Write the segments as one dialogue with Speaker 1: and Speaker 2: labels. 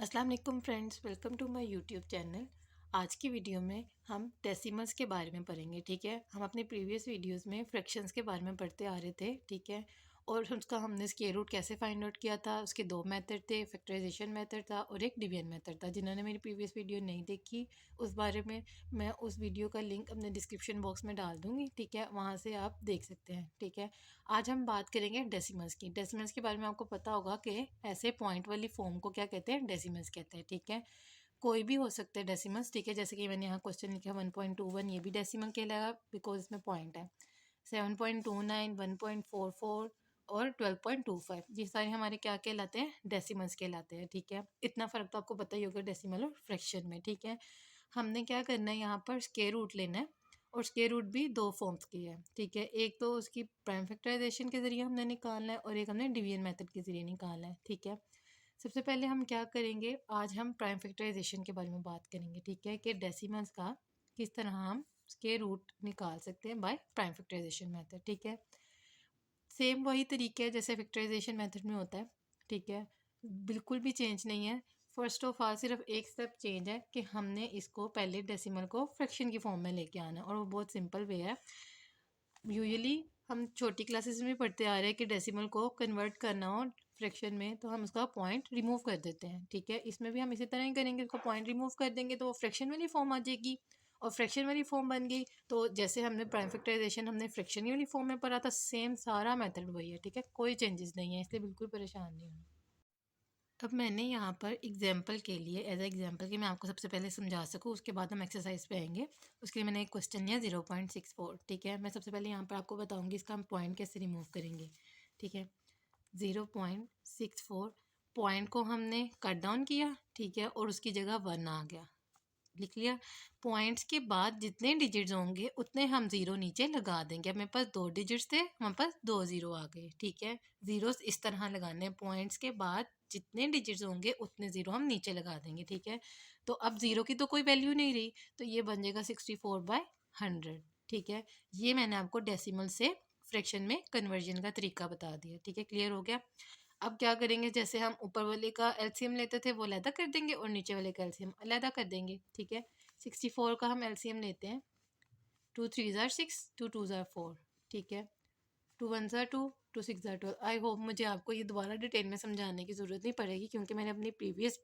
Speaker 1: अस्सलाम वालेकुम friends, welcome to my YouTube channel. आज की वीडियो में हम डेसिमल्स के बारे में पढ़ेंगे। ठीक है, हम अपने प्रीवियस वीडियोस में फ्रैक्शंस के बारे में पढ़ते आ रहे थे। ठीक है, और उसका हमने स्क्वायर रूट कैसे फाइंड आउट किया था, उसके दो मेथड थे, फैक्टराइजेशन मेथड था और एक डिवीजन मेथड था। जिन्होंने मेरी प्रीवियस वीडियो नहीं देखी उस बारे में मैं उस वीडियो का लिंक अपने डिस्क्रिप्शन बॉक्स में डाल दूँगी। ठीक है, वहाँ से आप देख सकते हैं। ठीक है, आज हम बात करेंगे डेसिमल्स की। डेसिमल्स के बारे में आपको पता होगा कि ऐसे पॉइंट वाली फॉर्म को क्या कहते हैं, डेसिमल्स कहते हैं। ठीक है, कोई भी हो सकता है डेसिमल्स। ठीक है, जैसे कि मैंने यहाँ क्वेश्चन लिखा 1.21, ये भी डेसिमल कहलाएगा बिकॉज इसमें पॉइंट है। 7.29, 1.44 और 12.25, ये सारे हमारे क्या कहलाते हैं, डेसिमल्स कहलाते हैं। ठीक है, इतना फ़र्क तो आपको पता ही होगा डेसिमल और फ्रैक्शन में। ठीक है, हमने क्या करना है, यहाँ पर स्क्वायर रूट लेना है और स्क्वायर रूट भी दो फॉर्म्स की है। ठीक है, एक तो उसकी प्राइम फैक्टराइजेशन के ज़रिए हमने निकालना है और एक हमने डिवीजन मेथड के ज़रिए निकालना है। ठीक है, सबसे पहले हम क्या करेंगे, आज हम प्राइम फैक्टराइजेशन के बारे में बात करेंगे। ठीक है, कि डेसिमल्स का किस तरह हम स्क्वायर रूट निकाल सकते हैं बाय प्राइम फैक्टराइजेशन मेथड। ठीक है, सेम वही तरीका है जैसे फैक्टराइजेशन मेथड में होता है। ठीक है, बिल्कुल भी चेंज नहीं है। फर्स्ट ऑफ ऑल सिर्फ एक स्टेप चेंज है कि हमने इसको पहले डेसिमल को फ्रैक्शन की फॉर्म में लेके आना है और वो बहुत सिंपल वे है। यूजुअली हम छोटी क्लासेस में पढ़ते आ रहे हैं कि डेसिमल को कन्वर्ट करना हो फ्रैक्शन में तो हम उसका पॉइंट रिमूव कर देते हैं। ठीक है, इसमें भी हम इसी तरह ही करेंगे, उसका पॉइंट रिमूव कर देंगे तो वो फ्रैक्शन वाली फॉर्म आ जाएगी और फ्रैक्शन वाली फॉर्म बन गई। तो जैसे हमने प्राइम फैक्टराइजेशन हमने फ्रैक्शन वाली फॉर्म में पढ़ा था, सेम सारा मेथड वही है। ठीक है, कोई चेंजेस नहीं है, इसलिए बिल्कुल परेशान नहीं होना। अब मैंने यहाँ पर एग्जाम्पल के लिए एज एग्जाम्पल कि मैं आपको सबसे पहले समझा सकूँ, उसके बाद हम एक्सरसाइज पे आएंगे। उसके लिए मैंने एक क्वेश्चन लिया 0.64। ठीक है, मैं सबसे पहले यहाँ पर आपको बताऊँगी इसका हम पॉइंट कैसे रिमूव करेंगे। ठीक है, 0.64 पॉइंट को हमने कट डाउन किया। ठीक है, और उसकी जगह 1 आ गया, लिख लिया। पॉइंट्स के बाद जितने डिजिट्स होंगे उतने हम ज़ीरो नीचे लगा देंगे। अब मेरे पास दो डिजिट्स थे, हमारे पास दो ज़ीरो आ गए। ठीक है, ज़ीरोस इस तरह लगाने हैं, पॉइंट्स के बाद जितने डिजिट्स होंगे उतने ज़ीरो हम नीचे लगा देंगे। ठीक है, तो अब ज़ीरो की तो कोई वैल्यू नहीं रही, तो ये बन जाएगा 64/100। ठीक है, ये मैंने आपको डेसिमल से फ्रैक्शन में कन्वर्जन का तरीका बता दिया। ठीक है, क्लियर हो गया। अब क्या करेंगे, जैसे हम ऊपर वाले का एलसीएम लेते थे वो अलहदा कर देंगे और नीचे वाले का एलसीएम अलहदा कर देंगे। ठीक है, 64 का हम एलसीएम लेते हैं, 2 3 ज़ार 6, 2 2 ज़ार 4। ठीक है, 2 1 ज़ार 2, 2 6 ज़ार 12। आई होप मुझे आपको ये दोबारा डिटेल में समझाने की ज़रूरत नहीं पड़ेगी क्योंकि मैंने अपनी प्रीवियस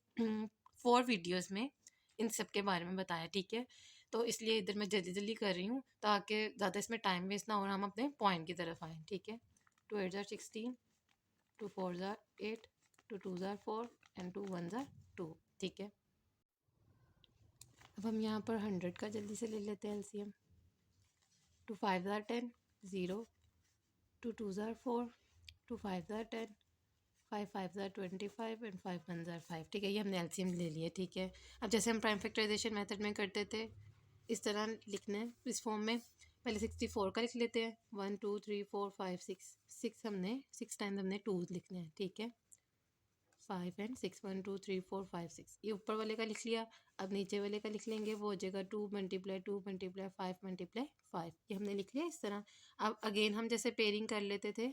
Speaker 1: 4 वीडियोज़ में इन सब के बारे में बताया। ठीक है, तो इसलिए इधर मैं जल्दी जल्दी कर रही हूँ ताकि ज़्यादा इसमें टाइम वेस्ट ना हो और हम अपने पॉइंट की तरफ आएँ। ठीक है, 2 8 ज़ार 16, 2 4 ज़ार 8, 2 2 ज़ार 4 एंड 2 1 ज़ार 2। ठीक है, अब हम यहाँ पर 100 का जल्दी से ले लेते हैं LCM. 2 5 tsar 10, 0, 2 2 tsar 4, 2 5 tsar 10, 5 5 tsar 25 and 5 1 ज़ार 5। ठीक है, ये हमने एलसीएम ले लिया। ठीक है, अब जैसे हम प्राइम फैक्टराइजेशन मेथड में करते थे इस तरह लिखना है इस फॉर्म में। पहले 64 का लिख लेते हैं, 1 2 3 4 5 6, 6 हमने 6 टाइम्स हमने 2 लिखने हैं। ठीक है, 5 एंड 6, 1 2 3 4 5 6, ये ऊपर वाले का लिख लिया। अब नीचे वाले का लिख लेंगे, वो हो जाएगा 2 × 2 × 5 ये हमने लिख लिया इस तरह। अब अगेन हम जैसे पेयरिंग कर लेते थे,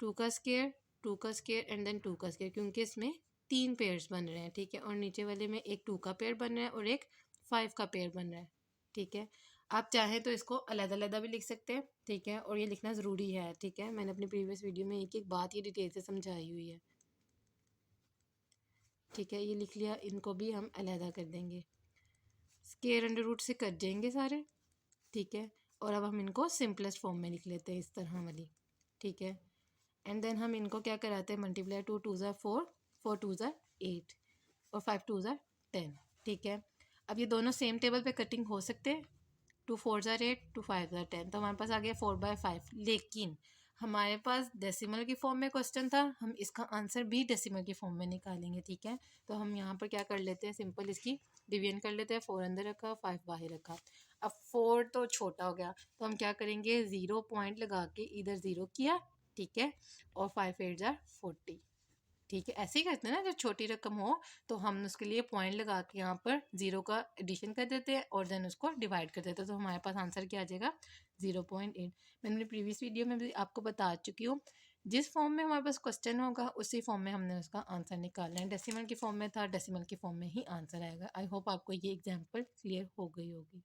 Speaker 1: 2 का स्क्वायर, 2 का स्क्वायर एंड देन 2 का स्क्वायर, क्योंकि इसमें 3 पेयर्स बन रहे हैं। ठीक है, और नीचे वाले में एक 2 का पेयर बन रहा है और एक 5 का पेयर बन रहा है। ठीक है, आप चाहें तो इसको अलग अलग भी लिख सकते हैं। ठीक है, और ये लिखना ज़रूरी है। ठीक है, मैंने अपनी प्रीवियस वीडियो में एक एक बात ये डिटेल से समझाई हुई है। ठीक है, ये लिख लिया, इनको भी हम अलहदा कर देंगे, स्क्वायर अंडर रूट से कट जाएंगे सारे। ठीक है, और अब हम इनको सिंपलेस्ट फॉर्म में लिख लेते हैं इस तरह वाली। ठीक है, एंड देन हम इनको क्या कराते हैं, मल्टीप्लाई, 2 2 ज़ार 4, 4 2 ज़ार 8 और 5 2 ज़ार 10। ठीक है, अब ये दोनों सेम टेबल पे कटिंग हो सकते हैं, 2 4 ज़ार 8, 2 5 ज़ार 10, तो हमारे पास आ गया 4/5। लेकिन हमारे पास डेसिमल की फॉर्म में क्वेश्चन था, हम इसका आंसर भी डेसिमल की फॉर्म में निकालेंगे। ठीक है, तो हम यहाँ पर क्या कर लेते हैं, सिंपल इसकी डिवीजन कर लेते हैं। 4 अंदर रखा, 5 बाहर रखा। अब 4 तो छोटा हो गया तो हम क्या करेंगे, 0 पॉइंट लगा के इधर 0 किया। ठीक है, और 5 8 ज़ार 40। ठीक है, ऐसे ही करते हैं ना, जब छोटी रकम हो तो हम उसके लिए पॉइंट लगा के यहाँ पर ज़ीरो का एडिशन कर देते हैं और देन उसको डिवाइड कर देते हैं, तो हमारे पास आंसर क्या आ जाएगा, 0.8। मैंने प्रीवियस वीडियो में भी आपको बता चुकी हूँ जिस फॉर्म में हमारे पास क्वेश्चन होगा उसी फॉर्म में हमने उसका आंसर निकालना है। डेसिमल की फॉर्म में था, डेसिमल की फॉर्म में ही आंसर आएगा। आई होप आपको ये एग्जांपल क्लियर हो गई होगी।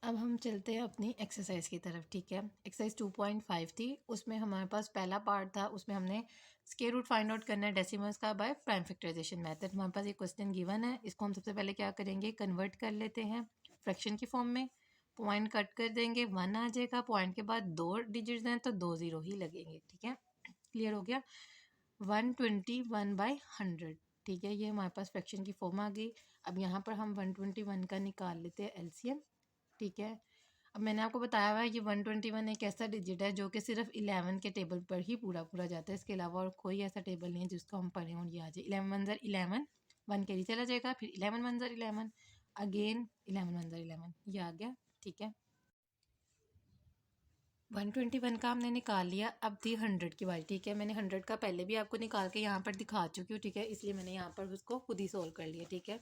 Speaker 1: अब हम चलते हैं अपनी एक्सरसाइज की तरफ, ठीक है। एक्सरसाइज 2.5 थी, उसमें हमारे पास पहला पार्ट था, उसमें हमने स्क्वायर रूट फाइंड आउट करना है डेसिमल्स का बाय प्राइम फैक्टराइजेशन मेथड। हमारे पास एक क्वेश्चन गिवन है, इसको हम सबसे पहले क्या करेंगे, कन्वर्ट कर लेते हैं फ्रैक्शन की फॉर्म में। पॉइंट कट कर देंगे, 1 आ जाएगा। पॉइंट के बाद 2 डिजिट्स हैं तो 2 0 ही लगेंगे, ठीक है। क्लियर हो गया। 121/100, ठीक है। ये हमारे पास फ्रैक्शन की फॉर्म आ गई। अब यहाँ पर हम 121 का निकाल लेते हैं एलसीएम, ठीक है। अब मैंने आपको बताया हुआ है ये 121 एक ऐसा डिजिट है जो कि सिर्फ 11 के टेबल पर ही पूरा पूरा जाता है। इसके अलावा और कोई ऐसा टेबल नहीं है जिसको हम पढ़ें और ये आ जाए। 11 1 11, 1 कैरी चला जाएगा, फिर 11 1 11, अगेन 11 1 11, ये आ गया, ठीक है। 121 का हमने निकाल लिया। अब थी 100 की बारी, ठीक है। मैंने 100 का पहले भी आपको निकाल के यहाँ पर दिखा चुकी हूँ, ठीक है, इसलिए मैंने यहाँ पर उसको खुद ही सोल्व कर लिया, ठीक है।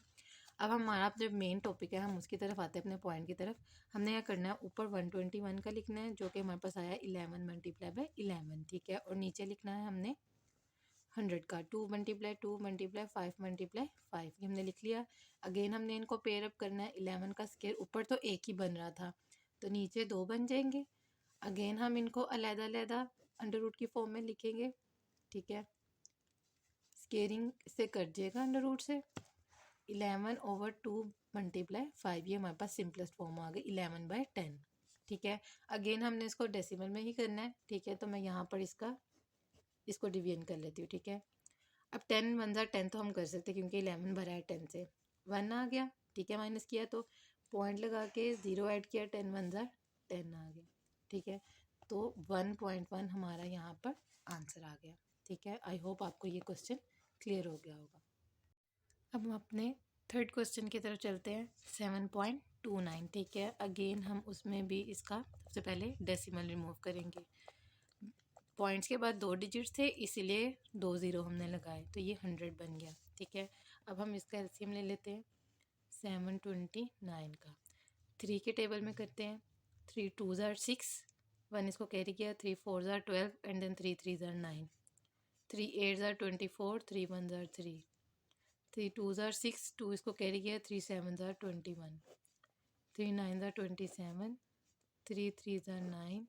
Speaker 1: अब हमारा जो मेन टॉपिक है हम उसकी तरफ आते हैं, अपने पॉइंट की तरफ। हमने क्या करना है, ऊपर 121 का लिखना है जो कि हमारे पास आया 11 मल्टीप्लाई बाय 11, ठीक है। और नीचे लिखना है हमने 100 का 2 मल्टीप्लाई 2 मल्टीप्लाई 5 मल्टीप्लाई 5, ये हमने लिख लिया। अगेन हमने इनको पेयर अप करना है। 11 का स्केयर ऊपर तो एक ही बन रहा था तो नीचे 2 बन जाएंगे। अगेन हम इनको अलग-अलग अंडर रूट की फॉर्म में लिखेंगे, ठीक है। स्केयरिंग से कट जाएगा अंडर रूट से। 11/2 मल्टीप्लाई 5, ये हमारे पास सिंपलेस्ट फॉर्म आ गई 11/10, ठीक है। अगेन हमने इसको डेसिमल में ही करना है, ठीक है। तो मैं यहाँ पर इसको डिवीजन कर लेती हूँ, ठीक है। अब 10 1 10 तो हम कर सकते क्योंकि 11 भरा है 10 से। 1 आ गया, ठीक है, माइनस किया तो पॉइंट लगा के 0 ऐड किया, 10 1 10 आ गया, ठीक है। तो 1.1 हमारा यहाँ पर आंसर आ गया, ठीक है। आई होप आपको ये क्वेश्चन क्लियर हो गया होगा। अब हम अपने थर्ड क्वेश्चन की तरफ चलते हैं, 7.29, ठीक है। अगेन हम उसमें भी इसका सबसे पहले डेसिमल रिमूव करेंगे। पॉइंट्स के बाद 2 डिजिट्स थे इसीलिए 2 0 हमने लगाए तो ये 100 बन गया, ठीक है। अब हम इसका एलसीएम ले लेते हैं 729 का। 3 के टेबल में करते हैं। 3 2 6, 1 इसको कैरी किया, 3 4 12 एंड देन 3 3 9, 3 8 24, 3 1 3, 3 2 6, 2 इसको कैरी किया, 3 7 21, 3 9 27, 3 3 9,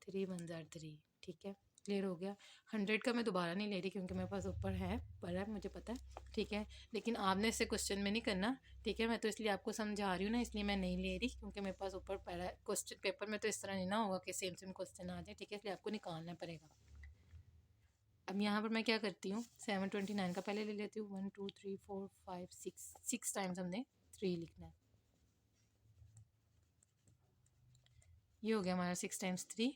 Speaker 1: 3 1 3, ठीक है। क्लियर हो गया। 100 का मैं दोबारा नहीं ले रही क्योंकि मेरे पास ऊपर है, पर है मुझे पता है, ठीक है। लेकिन आपने इससे क्वेश्चन में नहीं करना, ठीक है। मैं तो इसलिए आपको समझा रही हूँ ना, इसलिए मैं नहीं ले रही क्योंकि मेरे पास ऊपर पड़ा है। क्वेश्चन पेपर में तो इस तरह नहीं ना होगा कि सेम सेम क्वेश्चन आ जाए, ठीक है, इसलिए आपको निकालना पड़ेगा। अब यहाँ पर मैं क्या करती हूँ, 729 का पहले ले लेती हूँ। 1 2 3 4 5 6 टाइम्स हमने 3 लिखना है। ये हो गया हमारा 6 टाइम्स 3,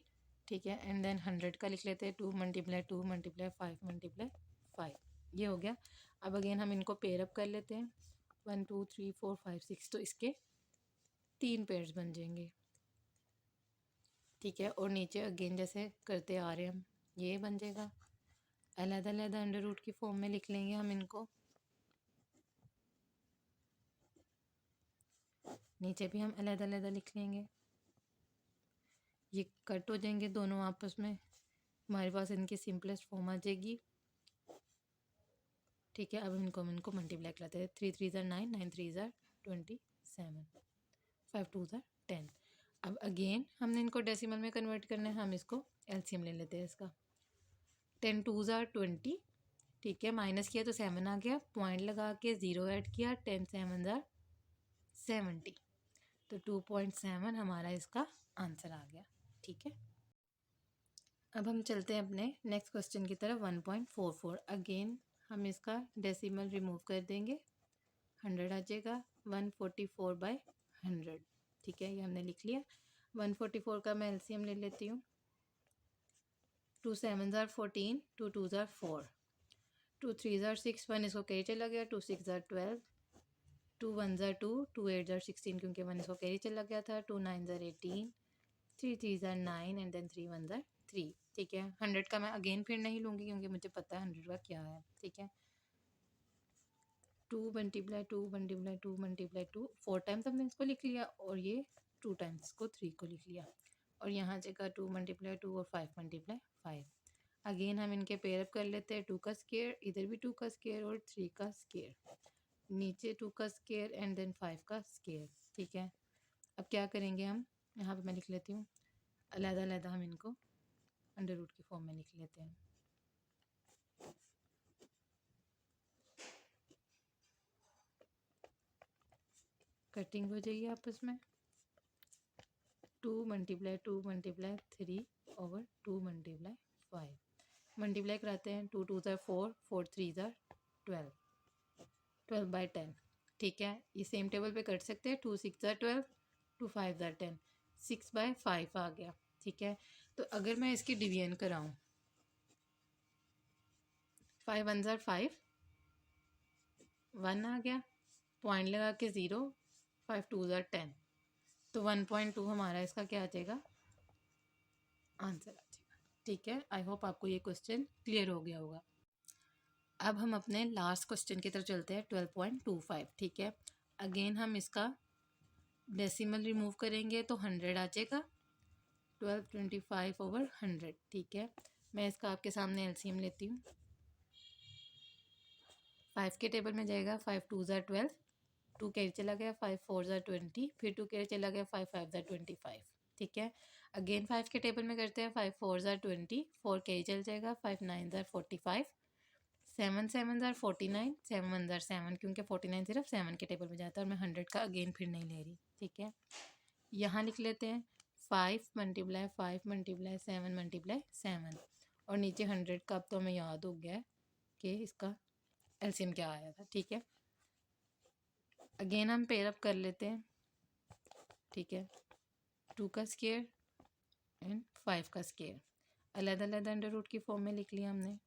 Speaker 1: ठीक है। एंड देन 100 का लिख लेते हैं 2 मल्टीप्लाई 2 मल्टीप्लाई 5 मल्टीप्लाई 5, ये हो गया। अब अगेन हम इनको पेयर अप कर लेते हैं, 1 2 3 4 5 6, तो इसके 3 पेयर्स बन जाएंगे, ठीक है। और नीचे अगेन जैसे करते आ रहे हैं हम, ये बन जाएगा। अलग-अलग अंडर रूट की फॉर्म में लिख लेंगे हम इनको, नीचे भी हम अलग-अलग लिख लेंगे। ये कट हो जाएंगे दोनों आपस में, हमारे पास इनकी सिंपलेस्ट फॉर्म आ जाएगी, ठीक है। अब हम इनको मल्टीप्लाई करते हैं। 3 3 9, 9 3 27, 5 2 10। अब अगेन हमने इनको डेसिमल में कन्वर्ट करना है, हम इसको एलसीएम ले लेते हैं इसका। 10 2 20, ठीक है। माइनस किया तो 7 आ गया, पॉइंट लगा के 0 ऐड किया, 10 7 70, तो 2.7 हमारा इसका आंसर आ गया, ठीक है। अब हम चलते हैं अपने नेक्स्ट क्वेश्चन की तरफ, 1.44। अगेन हम इसका डेसिमल रिमूव कर देंगे, 100 आ जाएगा। 144/100, ठीक है, ये हमने लिख लिया। 144 का मैं एलसीएम ले लेती हूँ। 2 7 14, 2 2 4, 2 3 6, 1 इसको कैरी चला गया, 2 6 12, 2 1 2, 2 8 16 क्योंकि 1 इसको कैरी चला गया था, 2 9 18, 3 3 9 एंड देन 3 1 3, ठीक है। 100 का मैं अगेन फिर नहीं लूँगी क्योंकि मुझे पता है 100 का क्या है, ठीक है। 2 मल्टीप्लाई 2 मल्टीप्लाई 2 मल्टीप्लाई 2, 4 टाइम्स हमने इसको लिख लिया और ये 2 टाइम्स इसको 3 को लिख लिया। और यहाँ जगह 2 मल्टीप्लाई 2 और 5 मल्टीप्लाई 5, अगेन हम इनके पेयर अप कर लेते हैं। 2 का स्क्वायर, इधर भी 2 का स्क्वायर और 3 का स्क्वायर, नीचे 2 का स्क्वायर एंड देन 5 का स्क्वायर। ठीक है, अब क्या करेंगे हम, यहाँ पे मैं लिख लेती हूँ, अलग-अलग हम इनको अंडर रूट की फॉर्म में लिख लेते हैं। कटिंग हो जाएगी आपस में। 2 multiply 2 multiply 3 over 2 multiply 5 multiply कराते हैं। 2 2 ज़ार 4, 4 3 ज़ार 12, 12/10। ठीक है, ये सेम टेबल पे कर सकते हैं। 2 6 ज़ार 12, 2 5 ज़ार 10, 6/5 आ गया। ठीक है, तो अगर मैं इसकी डिवीजन कराऊँ, 5 1 ज़ार 5, 1 आ गया, पॉइंट लगा के 0, 5 2 ज़ार 10, तो 1.2 हमारा इसका क्या आ जाएगा, आंसर आ जाएगा। ठीक है, आई होप आपको ये क्वेश्चन क्लियर हो गया होगा। अब हम अपने लास्ट क्वेश्चन की तरफ चलते हैं, 12.25। ठीक है, अगेन हम इसका डेसिमल रिमूव करेंगे तो 100 आ जाएगा। 1225 ओवर 100। ठीक है, मैं इसका आपके सामने एलसीएम लेती हूँ। 5 के टेबल में जाएगा, 5 2 ज़ार 12, 2 कैरी चला गया, 5 4 ज़ार 20, फिर 2 कैरी चला गया, 5 5 ज़ार 25। ठीक है, अगेन 5 के टेबल में करते हैं, 5 4 ज़ार 20, 4 कैरी चल जाएगा, 5 9 ज़ार 45, 7 7 ज़ार 49, 7 1 ज़ार 7, क्योंकि 49 सिर्फ 7 के टेबल में जाता है और मैं 100 का अगेन फिर नहीं ले रही। ठीक है, यहाँ लिख लेते हैं 5 मल्टीप्लाई 5 मल्टीप्लाई 7 मल्टीप्लाई 7, और नीचे 100 का अब तो हमें याद हो गया है कि इसका एलसीएम क्या आया था। ठीक है, अगेन हम पेयर अप कर लेते हैं। ठीक है, 2 का स्क्वायर एंड 5 का स्क्वायर, अलग अलग अंडर रूट की फॉर्म में लिख लिया हमने।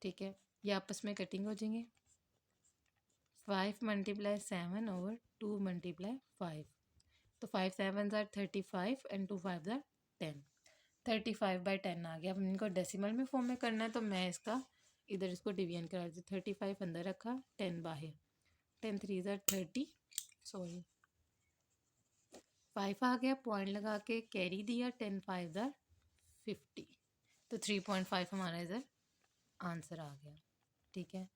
Speaker 1: ठीक है, ये आपस में कटिंग हो जाएंगे। 5 मल्टीप्लाई 7 ओवर 2 मल्टीप्लाई 5, तो 5 7 ज़ार 35 एंड 2 5 ज़ार 10, 35/10 आ गया। अब इनको डेसिमल में फॉर्म में करना है तो मैं इसका इधर इसको डिवीजन करा दी। 35 अंदर रखा, 10 बाहर, 10 3 ज़ार 30, सॉरी 5 आ गया, पॉइंट लगा के कैरी दिया, 10 5 ज़ार 50, तो 3.5 हमारा इधर आंसर आ गया। ठीक है,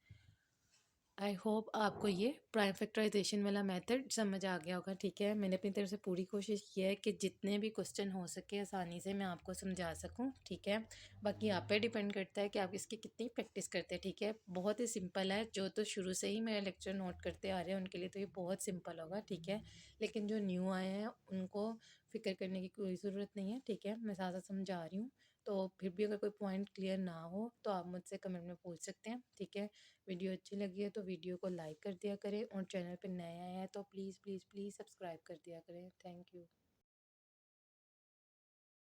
Speaker 1: आई होप आपको ये प्राइम फैक्टराइजेशन वाला मेथड समझ आ गया होगा। ठीक है, मैंने अपनी तरफ से पूरी कोशिश की है कि जितने भी क्वेश्चन हो सके आसानी से मैं आपको समझा सकूं। ठीक है, बाकी आप पे डिपेंड करता है कि आप इसकी कितनी प्रैक्टिस करते हैं। ठीक है, बहुत ही सिंपल है, जो तो शुरू से ही मेरा लेक्चर नोट करते आ रहे हैं उनके लिए तो ये बहुत सिंपल होगा। ठीक है, लेकिन जो न्यू आए हैं उनको फिक्र करने की कोई ज़रूरत नहीं है। ठीक है, मैं साथ साथ समझा रही हूँ, तो फिर भी अगर कोई पॉइंट क्लियर ना हो तो आप मुझसे कमेंट में पूछ सकते हैं। ठीक है, वीडियो अच्छी लगी है तो वीडियो को लाइक कर दिया करें, और चैनल पर नए आए हैं तो प्लीज़ प्लीज़ प्लीज़ सब्सक्राइब कर दिया करें। Thank you.